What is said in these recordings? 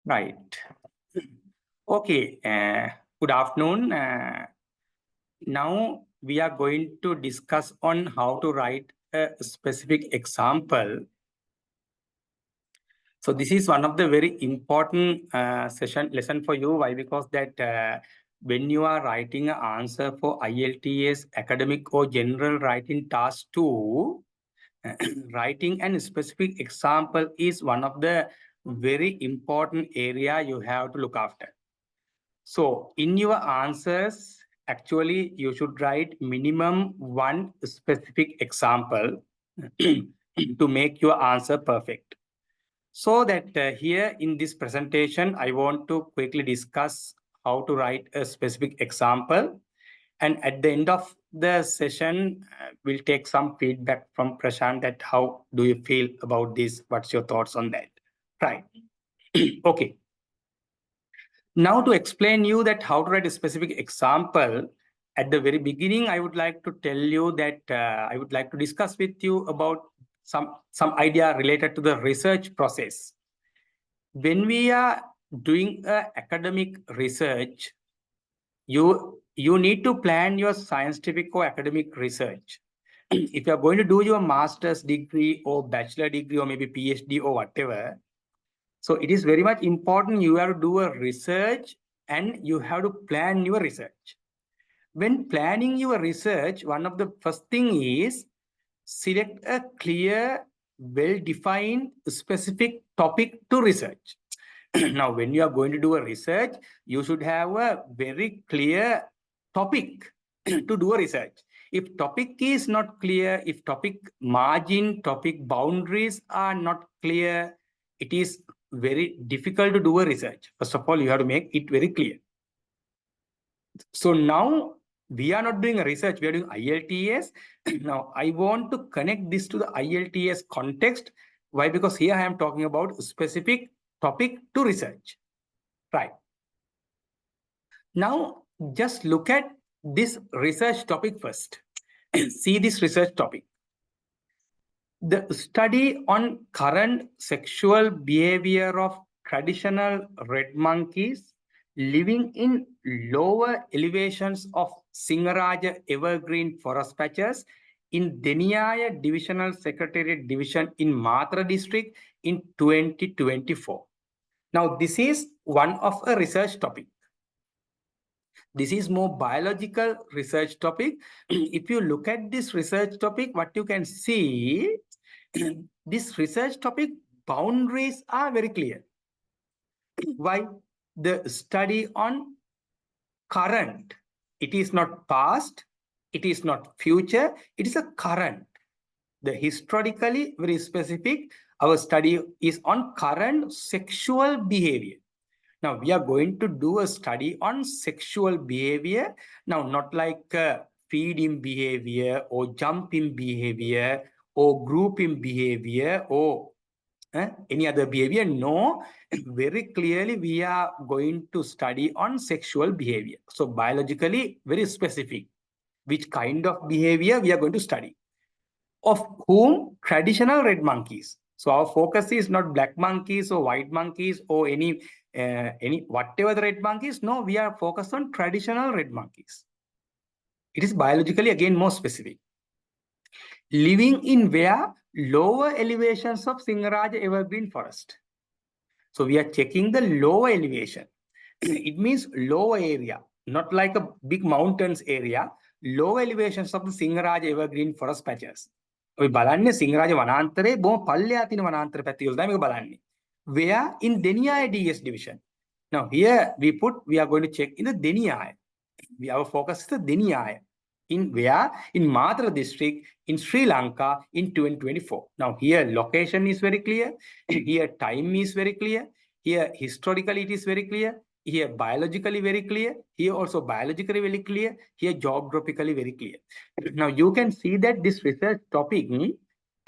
Right. Okay. Good afternoon. Now we are going to discuss on how to write a specific example. So this is one of the very important lesson for you. Why? Because that when you are writing an answer for IELTS academic or general writing task 2, writing a specific example is one of the very important area you have to look after. So in your answers, actually, you should write minimum one specific example to make your answer perfect. So that here in this presentation, I want to quickly discuss how to write a specific example. And at the end of the session, we'll take some feedback from Prashant that how do you feel about this? What's your thoughts on that? Right. Okay. Now to explain you that how to write a specific example, at the very beginning, I would like to tell you that I would like to discuss with you about some idea related to the research process. When we are doing academic research, you need to plan your scientific or academic research. If you are going to do your master's degree or bachelor degree or maybe PhD or whatever, so it is very much important you have to do a research and you have to plan your research. When planning your research, one of the first thing is select a clear, well-defined, specific topic to research. Now, when you are going to do a research, you should have a very clear topic to do a research. If topic is not clear, if topic margin, topic boundaries are not clear, it is very difficult to do a research. First of all, you have to make it very clear. So now we are not doing a research, we are doing IELTS. Now I want to connect this to the IELTS context. Why? Because here I am talking about a specific topic to research. Right. Now just look at this research topic first. See this research topic. The study on current sexual behavior of traditional red monkeys living in lower elevations of Singaraja evergreen forest patches in Deniaya Divisional Secretariat Division in Matra district in 2024. Now, this is one of a research topic. This is more biological research topic. If you look at this research topic, what you can see, this research topic boundaries are very clear. Why? The study on current. It is not past, it is not future, it is a current. The historically very specific, our study is on current sexual behavior. Now we are going to do a study on sexual behavior. Now not like feeding behavior or jumping behavior or grouping behavior or any other behavior. No, very clearly we are going to study on sexual behavior. So biologically very specific. Which kind of behavior we are going to study. Of whom? Traditional red monkeys. So our focus is not black monkeys or white monkeys or any whatever the red monkeys. No, we are focused on traditional red monkeys. It is biologically again more specific. Living in where? Lower elevations of Singaraja evergreen forest. So we are checking the lower elevation. It means lower area, not like a big mountains area. Low elevations of the Singaraja evergreen forest patches. We බලන්නේ සිංහරාජ වනාන්තරේ බොහොම පල්ලෙහා තියෙන වනාන්තර පැති වල තමයි මේක බලන්නේ. Where in Deniaya DS division. Now here we are going to check in the Deniaya. Our focus is the Deniaya. In where? In Madhya district in Sri Lanka in 2024. Now here location is very clear. Here time is very clear. Here historically it is very clear. Here biologically very clear. Here also biologically very clear. Here geographically very clear. Now you can see that this research topic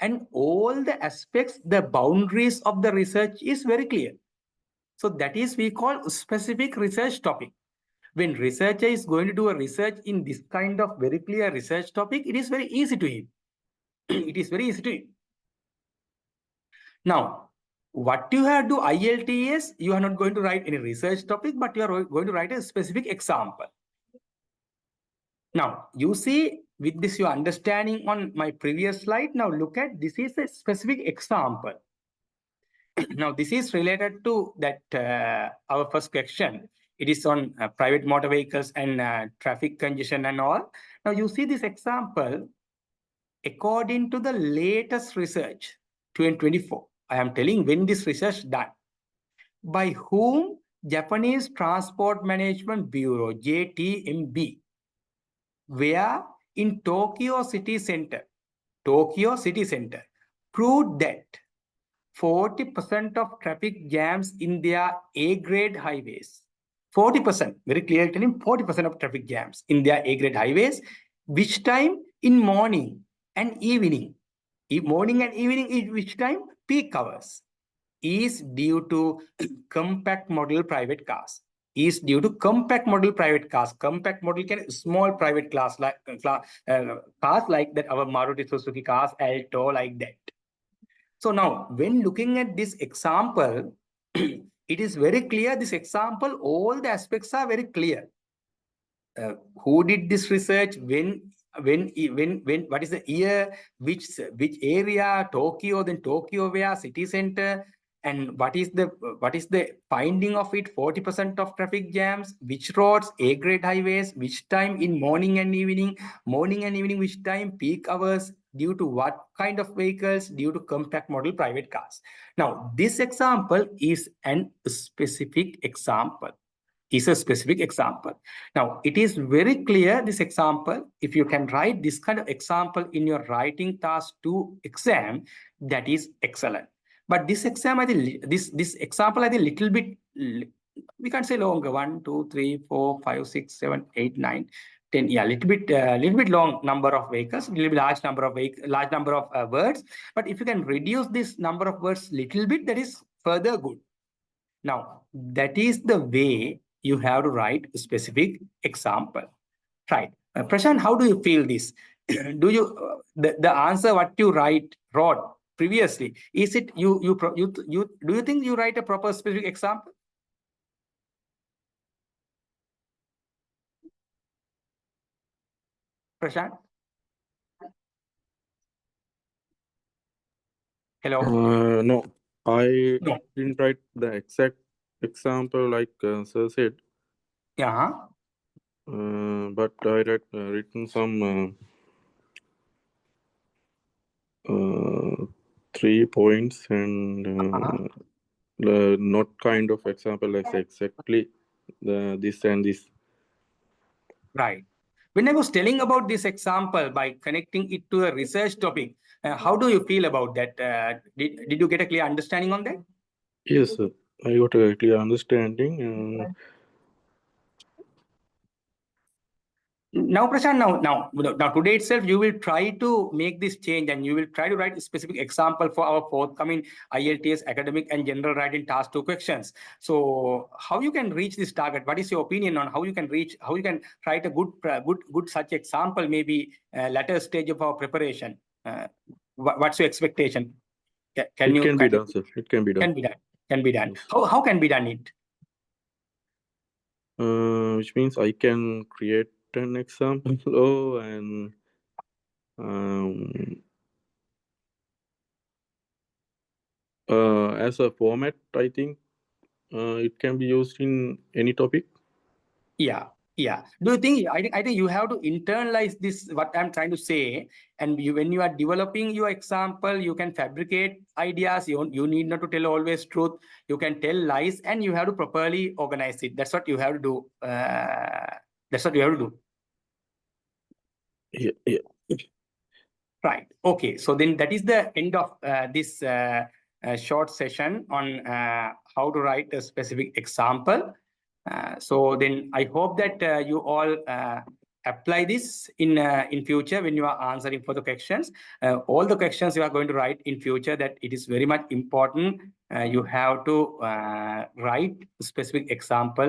and all the aspects, the boundaries of the research is very clear. So that is we call specific research topic. When researcher is going to do a research in this kind of very clear research topic, it is very easy to him. It is very easy to him. Now, what you have to do IELTS, you are not going to write any research topic, but you are going to write a specific example. Now, you see, with this, your understanding on my previous slide. Now, look at this is a specific example. Now, this is related to that our first question. It is on private motor vehicles and traffic congestion and all. Now, you see this example, according to the latest research, 2024. I am telling when this research done. By whom? Japanese Transport Management Bureau, JTMB, where in Tokyo City Center, proved that 40% of traffic jams in their A-grade highways. 40%, very clearly telling 40% of traffic jams in their A-grade highways. Which time? In morning and evening. Morning and evening is which time? Peak hours. Is due to compact model private cars. Is due to compact model private cars. Compact model can small private cars like cars like that. Our Maruti Suzuki cars, Alto, like that. So now, when looking at this example, it is very clear. This example, all the aspects are very clear. Who did this research? When? What is the year? Which area? Tokyo. Then Tokyo where? City center. And what is the finding of it? 40% of traffic jams. Which roads? A-grade highways. Which time? In morning and evening. Morning and evening. Which time? Peak hours. Due to what kind of vehicles? Due to compact model private cars. Now, this example is a specific example. Now, it is very clear, this example, if you can write this kind of example in your writing task 2 exam, that is excellent. But this exam, I think, this example, I think, little bit, we can't say longer, 1, 2, 3, 4, 5, 6, 7, 8, 9, 10, yeah, little bit long number of vehicles, little bit large number of words. But if you can reduce this number of words little bit, that is further good. Now, that is the way you have to write a specific example. Right. Prashant, how do you feel this? Do you the answer what you wrote previously, is it you do you think you write a proper specific example? Prashant? Hello? No, I didn't write the exact example like sir said. Yeah. But I written some 3 points and not kind of example like exactly this and this. Right. When I was telling about this example by connecting it to a research topic, how do you feel about that? Did you get a clear understanding on that? Yes, sir. I got a clear understanding. Now, Prashant, now today itself, you will try to make this change and you will try to write a specific example for our forthcoming IELTS academic and general writing task 2 questions. So how you can reach this target? What is your opinion on how you can write a good such example, maybe latter stage of our preparation? What's your expectation? It can be done, sir. It can be done. Can be done. Yes. How can be done it? Which means I can create an example and as a format, I think it can be used in any topic. Yeah. Do you think? I think you have to internalize this. What I'm trying to say, and when you are developing your example, you can fabricate ideas. You need not to tell always truth. You can tell lies, and you have to properly organize it. That's what you have to do. Yeah. Right. Okay. So then that is the end of this short session on how to write a specific example. So then I hope that you all apply this in future when you are answering for the questions. All the questions you are going to write in future, that it is very much important. You have to write specific example